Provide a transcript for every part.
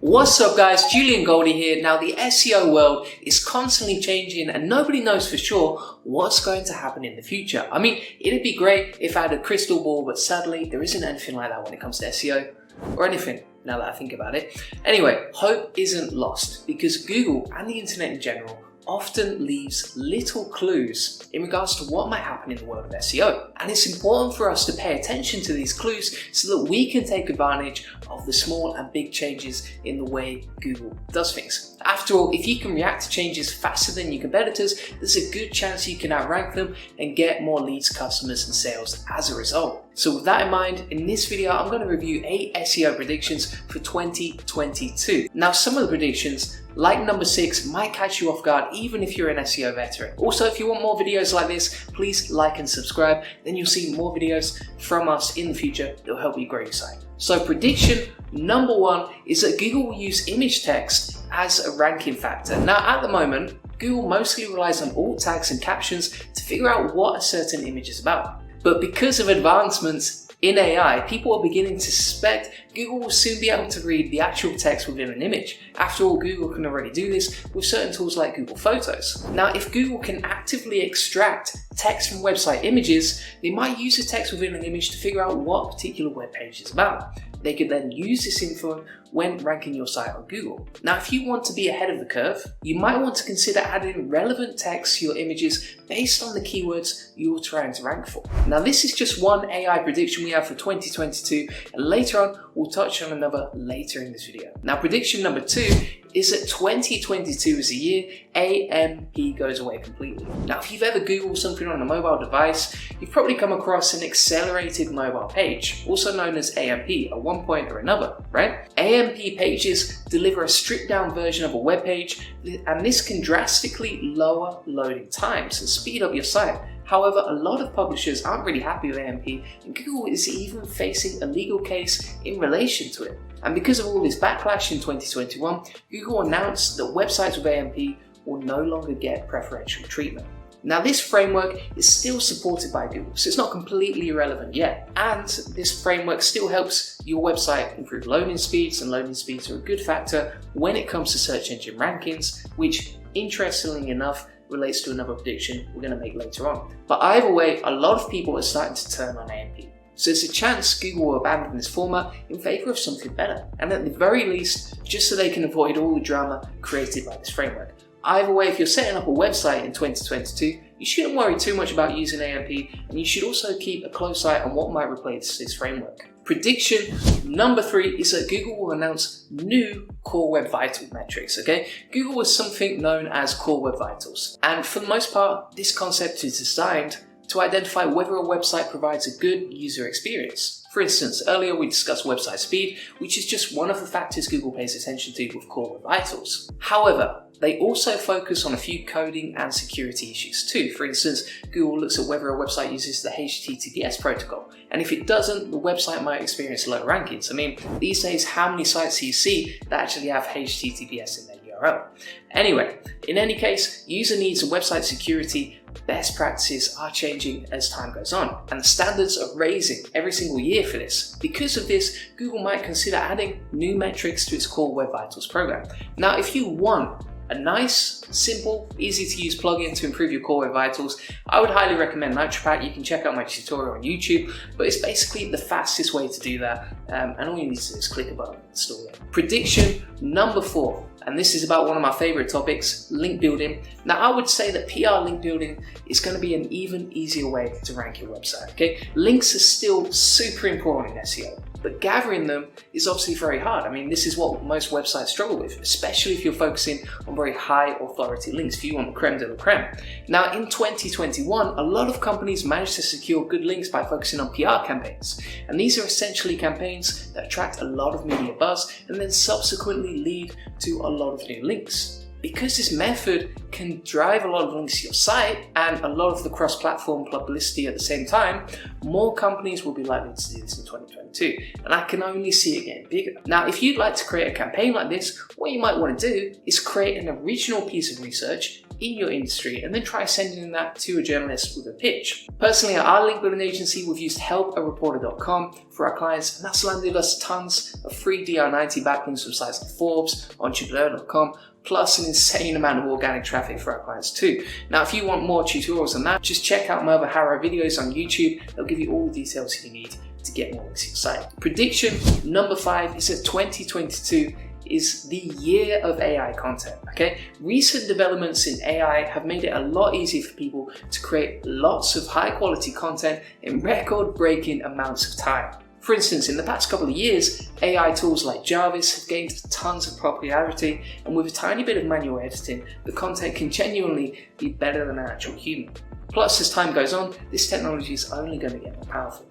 What's up guys, Julian Goldie here. Now the SEO world is constantly changing and nobody knows for sure what's going to happen in the future. I mean, it'd be great if I had a crystal ball, but sadly there isn't anything like that when it comes to SEO or anything now that I think about it. Anyway, hope isn't lost because Google and the internet in general often leaves little clues in regards to what might happen in the world of SEO. And it's important for us to pay attention to these clues so that we can take advantage of the small and big changes in the way Google does things. After all, if you can react to changes faster than your competitors, there's a good chance you can outrank them and get more leads, customers, and sales as a result. So with that in mind, in this video, I'm going to review 8 SEO predictions for 2022. Now, some of the predictions, like number 6, might catch you off guard even if you're an SEO veteran. Also, if you want more videos like this, please like and subscribe. Then you'll see more videos from us in the future that will help you grow your site. So prediction number 1 is that Google will use image text as a ranking factor. Now, at the moment, Google mostly relies on alt tags and captions to figure out what a certain image is about. But because of advancements in AI, people are beginning to suspect Google will soon be able to read the actual text within an image. After all, Google can already do this with certain tools like Google Photos. Now, if Google can actively extract text from website images, they might use the text within an image to figure out what a particular web page is about. They could then use this info when ranking your site on Google. Now, if you want to be ahead of the curve, you might want to consider adding relevant text to your images based on the keywords you're trying to rank for. Now, this is just one AI prediction we have for 2022, and later on, we'll touch on another later in this video. Now, prediction number 2 is that 2022 is the year AMP goes away completely. Now, if you've ever Googled something on a mobile device, you've probably come across an accelerated mobile page, also known as AMP, at one point or another, right? AMP pages deliver a stripped down version of a web page, and this can drastically lower loading times and speed up your site. However, a lot of publishers aren't really happy with AMP, and Google is even facing a legal case in relation to it. And because of all this backlash in 2021, Google announced that websites with AMP will no longer get preferential treatment. Now, this framework is still supported by Google, so it's not completely irrelevant yet. And this framework still helps your website improve loading speeds, and loading speeds are a good factor when it comes to search engine rankings, which, interestingly enough, relates to another prediction we're going to make later on. But either way, a lot of people are starting to turn on AMP. So there's a chance Google will abandon this format in favor of something better, and at the very least, just so they can avoid all the drama created by this framework. Either way, if you're setting up a website in 2022, you shouldn't worry too much about using AMP, and you should also keep a close eye on what might replace this framework. Prediction number 3 is that Google will announce new Core Web Vitals metrics, okay? Google has something known as Core Web Vitals, and for the most part, this concept is designed to identify whether a website provides a good user experience. For instance, earlier we discussed website speed, which is just one of the factors Google pays attention to with Core Web Vitals. However, they also focus on a few coding and security issues too. For instance, Google looks at whether a website uses the HTTPS protocol, and if it doesn't, the website might experience low rankings. I mean, these days, how many sites do you see that actually have HTTPS in their URL? Anyway, in any case, user needs and website security best practices are changing as time goes on, and the standards are raising every single year for this. Because of this, Google might consider adding new metrics to its Core Web Vitals program. Now, if you want a nice, simple, easy to use plugin to improve your Core Web Vitals, I would highly recommend NitroPack. You can check out my tutorial on YouTube, but it's basically the fastest way to do that, and all you need to do is click a button and install it. Prediction number 4, and this is about one of my favorite topics, link building. Now, I would say that PR link building is going to be an even easier way to rank your website, okay? Links are still super important in SEO, but gathering them is obviously very hard. I mean, this is what most websites struggle with, especially if you're focusing on very high authority links, if you want the creme de la creme. Now, in 2021, a lot of companies managed to secure good links by focusing on PR campaigns. And these are essentially campaigns that attract a lot of media buzz and then subsequently lead to a lot of new links. Because this method can drive a lot of links to your site and a lot of the cross-platform publicity at the same time, more companies will be likely to do this in 2022, and I can only see it getting bigger. Now, if you'd like to create a campaign like this, what you might want to do is create an original piece of research in your industry and then try sending that to a journalist with a pitch. Personally, at our link building agency, we've used helpareporter.com for our clients, and that's landed us tons of free DR90 backlinks from sites like Forbes, entrepreneur.com, plus an insane amount of organic traffic for our clients too. Now, if you want more tutorials on that, just check out my other Harrow videos on YouTube. They'll give you all the details you need to get more links to your site. Prediction number 5 is that 2022 is the year of AI content, okay? Recent developments in AI have made it a lot easier for people to create lots of high quality content in record-breaking amounts of time. For instance, in the past couple of years, AI tools like Jarvis have gained tons of popularity, and with a tiny bit of manual editing, the content can genuinely be better than an actual human. Plus, as time goes on, this technology is only going to get more powerful.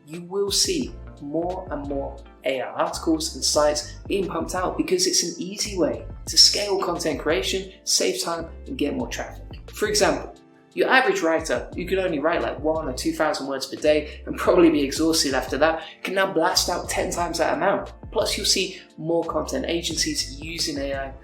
You will see more and more AI articles and sites being pumped out because it's an easy way to scale content creation, save time, and get more traffic. For example, your average writer, who could only write like 1,000 or 2,000 words per day and probably be exhausted after that, can now blast out 10 times that amount. Plus, you'll see more content agencies using AI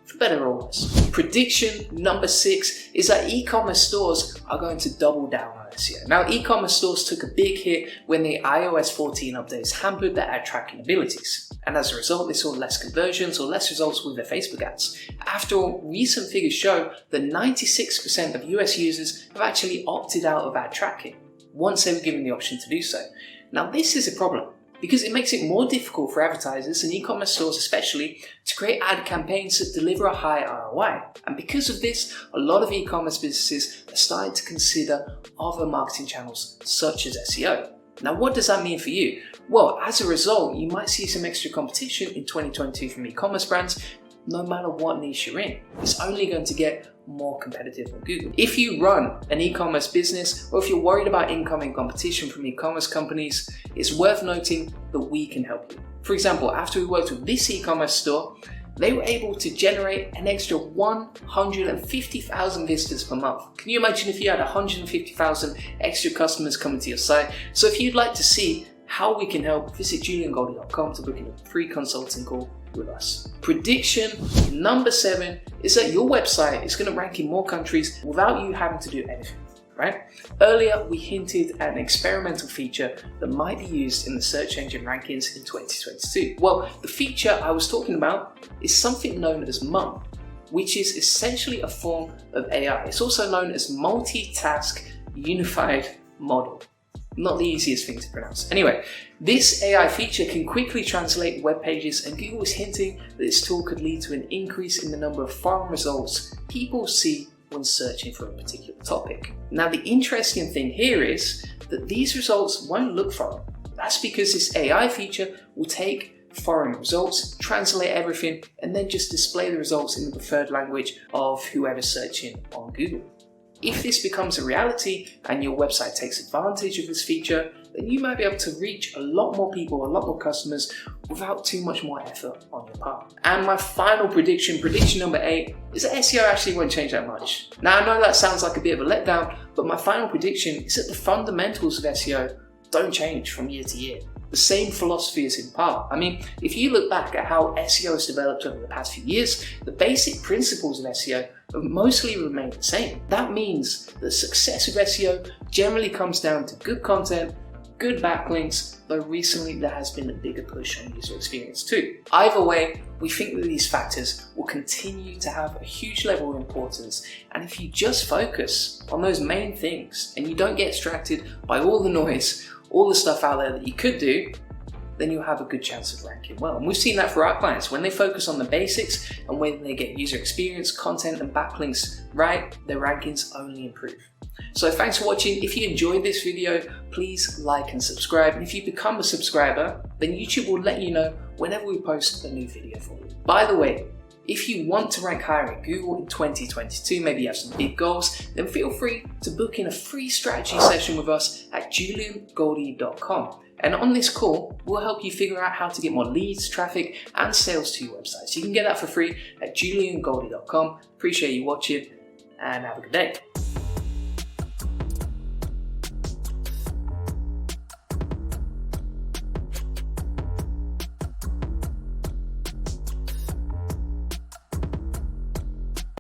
for better or worse. Prediction number 6 is that e-commerce stores are going to double down on SEO. Now, e-commerce stores took a big hit when the iOS 14 updates hampered their ad tracking abilities. And as a result, they saw less conversions or less results with their Facebook ads. After all, recent figures show that 96% of US users have actually opted out of ad tracking once they were given the option to do so. Now, this is a problem, because it makes it more difficult for advertisers and e-commerce stores especially to create ad campaigns that deliver a high ROI. And because of this, a lot of e-commerce businesses are starting to consider other marketing channels such as SEO. Now, what does that mean for you? Well, as a result, you might see some extra competition in 2022 from e-commerce brands, no matter what niche you're in. It's only going to get more competitive than Google. If you run an e-commerce business, or if you're worried about incoming competition from e-commerce companies, it's worth noting that we can help you. For example, after we worked with this e-commerce store, they were able to generate an extra 150,000 visitors per month. Can you imagine if you had 150,000 extra customers coming to your site? So if you'd like to see how we can help, visit juliangoldie.com to book in a free consulting call with us. Prediction number 7 is that your website is going to rank in more countries without you having to do anything, right? Earlier, we hinted at an experimental feature that might be used in the search engine rankings in 2022. Well, the feature I was talking about is something known as MUM, which is essentially a form of AI. It's also known as multitask unified model. Not the easiest thing to pronounce. Anyway, this AI feature can quickly translate web pages, and Google is hinting that this tool could lead to an increase in the number of foreign results people see when searching for a particular topic. Now, the interesting thing here is that these results won't look foreign. That's because this AI feature will take foreign results, translate everything, and then just display the results in the preferred language of whoever's searching on Google. If this becomes a reality and your website takes advantage of this feature, then you might be able to reach a lot more people, a lot more customers without too much more effort on your part. And my final prediction number 8, is that SEO actually won't change that much. Now, I know that sounds like a bit of a letdown, but my final prediction is that the fundamentals of SEO don't change from year to year. The same philosophy is in part. I mean, if you look back at how SEO has developed over the past few years, the basic principles of SEO have mostly remained the same. That means the success of SEO generally comes down to good content, good backlinks, though recently there has been a bigger push on user experience too. Either way, we think that these factors will continue to have a huge level of importance, and if you just focus on those main things and you don't get distracted by all the noise, all the stuff out there that you could do, then you'll have a good chance of ranking well. And we've seen that for our clients. When they focus on the basics and when they get user experience, content, and backlinks right, their rankings only improve. So thanks for watching. If you enjoyed this video, please like and subscribe. And if you become a subscriber, then YouTube will let you know whenever we post a new video for you. By the way, if you want to rank higher in Google in 2022, maybe you have some big goals, then feel free to book in a free strategy session with us at juliangoldie.com. And on this call, we'll help you figure out how to get more leads, traffic, and sales to your website. So you can get that for free at juliangoldie.com. Appreciate you watching, and have a good day.